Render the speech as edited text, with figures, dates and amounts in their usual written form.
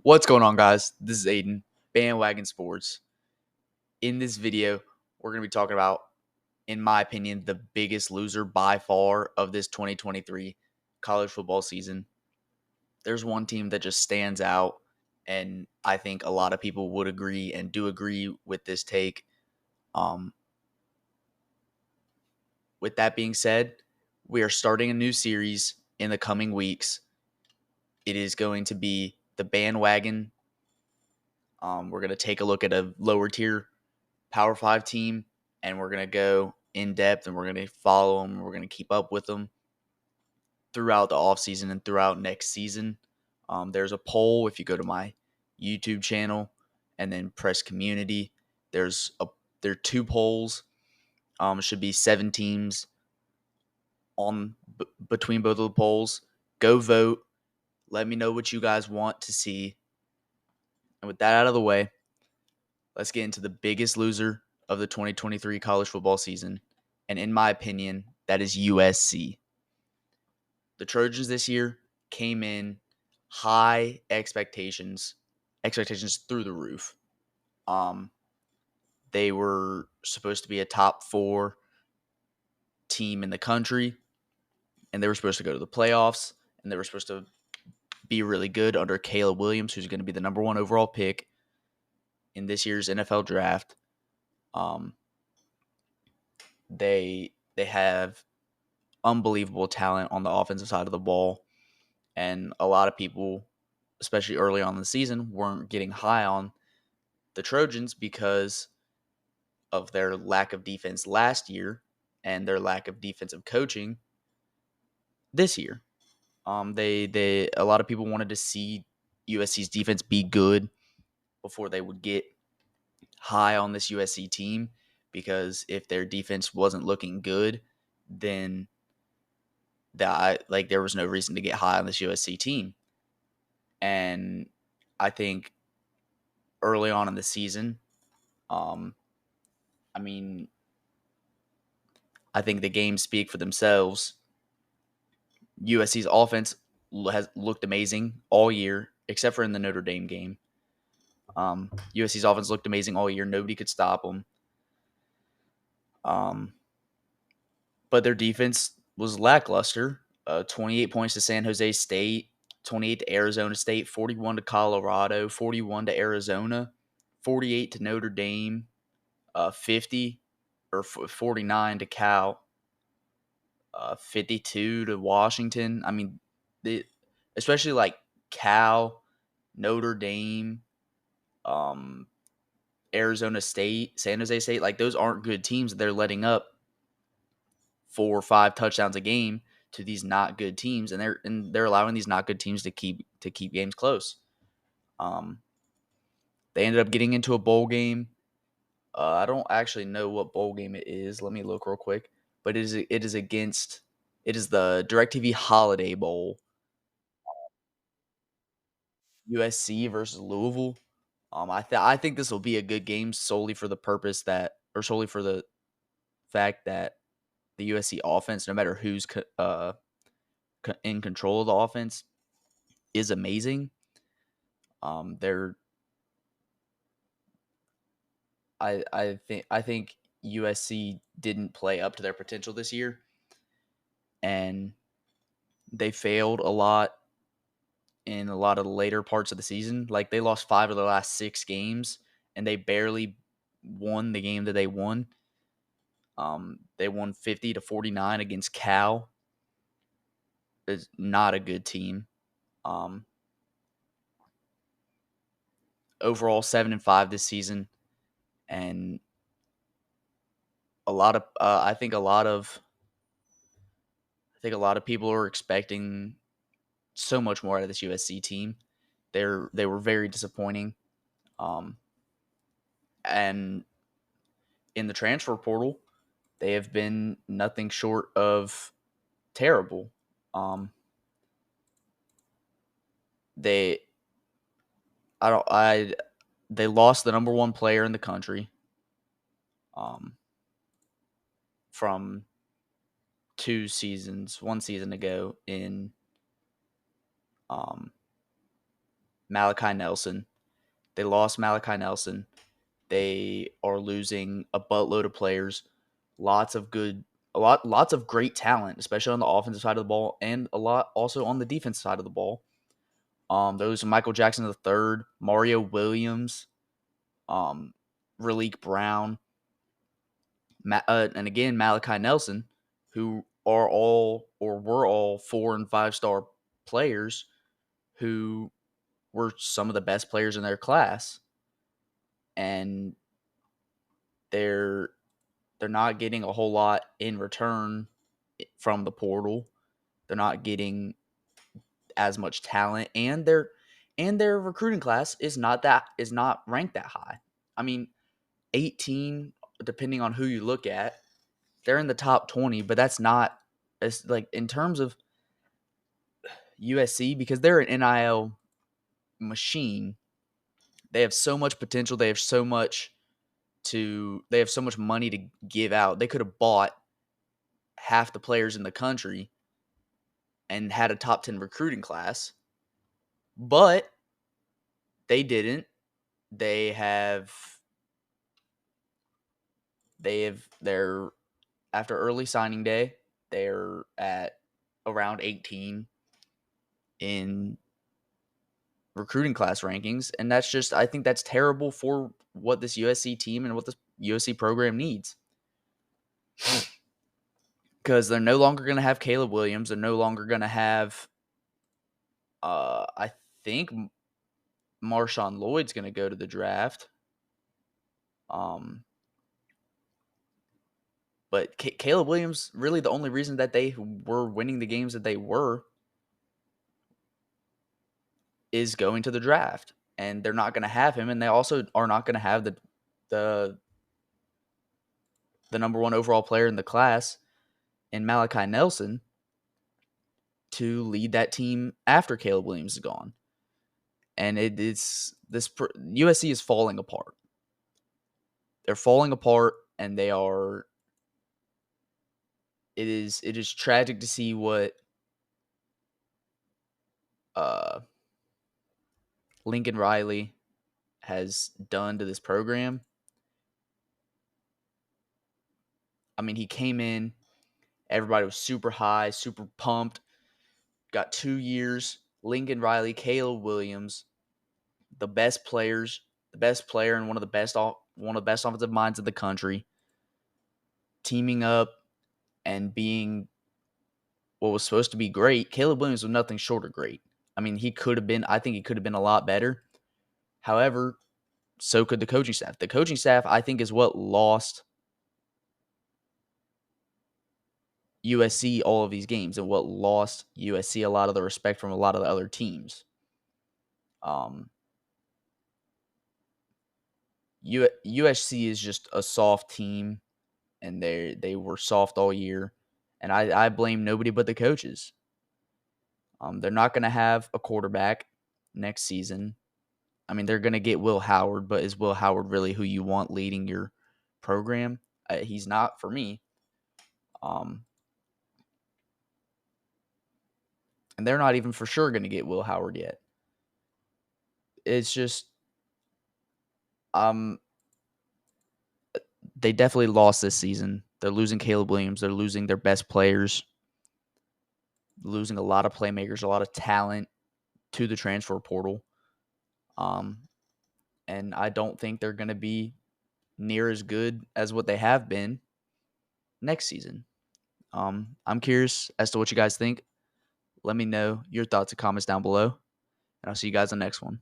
What's going on, guys? This is Aiden, Bandwagon Sports. In this video, we're going to be talking about, in my opinion, the biggest loser by far of this 2023 college football season. There's one team that just stands out, and I think a lot of people would agree and do agree with this take. Um, with that being said, we are starting a new series in the coming weeks. It is going to be the Bandwagon. We're going to take a look at a lower tier Power 5 team, and we're going to go in depth and we're going to follow them. We're going to keep up with them throughout the offseason and throughout next season. There's a poll if you go to my YouTube channel and then press community. There are two polls. It should be 7 teams between both of the polls. Go vote. Let me know what you guys want to see. And with that out of the way, let's get into the biggest loser of the 2023 college football season. And in my opinion, that is USC. The Trojans this year came in high expectations through the roof. They were supposed to be a top 4 team in the country, and they were supposed to go to the playoffs, and they were supposed to be really good under Caleb Williams, who's going to be the number 1 overall pick in this year's NFL draft. They have unbelievable talent on the offensive side of the ball, and a lot of people, especially early on in the season, weren't getting high on the Trojans because of their lack of defense last year and their lack of defensive coaching this year. They a lot of people wanted to see USC's defense be good before they would get high on this USC team, because if their defense wasn't looking good, then there was no reason to get high on this USC team. And I think early on in the season, um, I mean, I think the games speak for themselves. USC's offense has looked amazing all year, except for in the Notre Dame game. USC's offense looked amazing all year. Nobody could stop them. But their defense was lackluster. 28 points to San Jose State, 28 to Arizona State, 41 to Colorado, 41 to Arizona, 48 to Notre Dame, 50 or 49 to Cal, 52 to Washington. I mean, especially like Cal, Notre Dame, um, Arizona State, San Jose State, like those aren't good teams. They're letting up 4 or 5 touchdowns a game to these not good teams, and they're allowing these not good teams to keep games close. They ended up getting into a bowl game. I don't actually know what bowl game it is. Let me look real quick. But it is the DirecTV Holiday Bowl, USC versus Louisville. I think this will be a good game solely for the fact that the USC offense, no matter who's in control of the offense, is amazing. They're I think USC didn't play up to their potential this year, and they failed a lot in a lot of the later parts of the season. Like, they lost 5 of their last 6 games, and they barely won the game that they won. They won 50-49 against Cal. It's not a good team. Overall 7-5 this season, and I think a lot of people are expecting so much more out of this USC team. They were very disappointing. And in the transfer portal, they have been nothing short of terrible. They I don't I They lost the number 1 player in the country from 1 season ago in Malachi Nelson. They lost Malachi Nelson. They are losing a buttload of players, lots of great talent, especially on the offensive side of the ball, and a lot also on the defensive side of the ball. Those are Michael Jackson III, Mario Williams, um, Raleek Brown, and again Malachi Nelson, who are all or were all 4 and 5 star players who were some of the best players in their class, and they're they're not getting a whole lot in return from the portal. They're not getting as much talent, and their recruiting class is not ranked that high. I mean, 18, depending on who you look at, they're in the top 20, but that's not as like in terms of USC because they're an NIL machine. They have so much potential. They have so much money to give out. They could have bought half the players in the country and had a top 10 recruiting class, but they didn't. They have they're after early signing day, they're at around 18 in recruiting class rankings, and I think that's terrible for what this USC team and what this USC program needs. Because they're no longer going to have Caleb Williams. They're no longer going to have, I think Marshawn Lloyd's going to go to the draft. But Caleb Williams, really the only reason that they were winning the games that they were is going to the draft. And they're not going to have him, and they also are not going to have the number 1 overall player in the class in Malachi Nelson to lead that team after Caleb Williams is gone. And USC is falling apart. They're falling apart, and they are. It is tragic to see what Lincoln Riley has done to this program. I mean, he came in, everybody was super high, super pumped. Got 2 years. Lincoln Riley, Caleb Williams, the best player and one of the best offensive minds in the country, teaming up and being what was supposed to be great. Caleb Williams was nothing short of great. I mean, I think he could have been a lot better. However, so could the coaching staff. The coaching staff, I think, is what lost USC all of these games and what lost USC a lot of the respect from a lot of the other teams. USC is just a soft team, and they were soft all year, and I blame nobody but the coaches. They're not going to have a quarterback next season. I mean, they're going to get Will Howard, but is Will Howard really who you want leading your program? He's not for me. And they're not even for sure going to get Will Howard yet. It's just, they definitely lost this season. They're losing Caleb Williams. They're losing their best players, losing a lot of playmakers, a lot of talent to the transfer portal. And I don't think they're going to be near as good as what they have been next season. I'm curious as to what you guys think. Let me know your thoughts and comments down below, and I'll see you guys on the next one.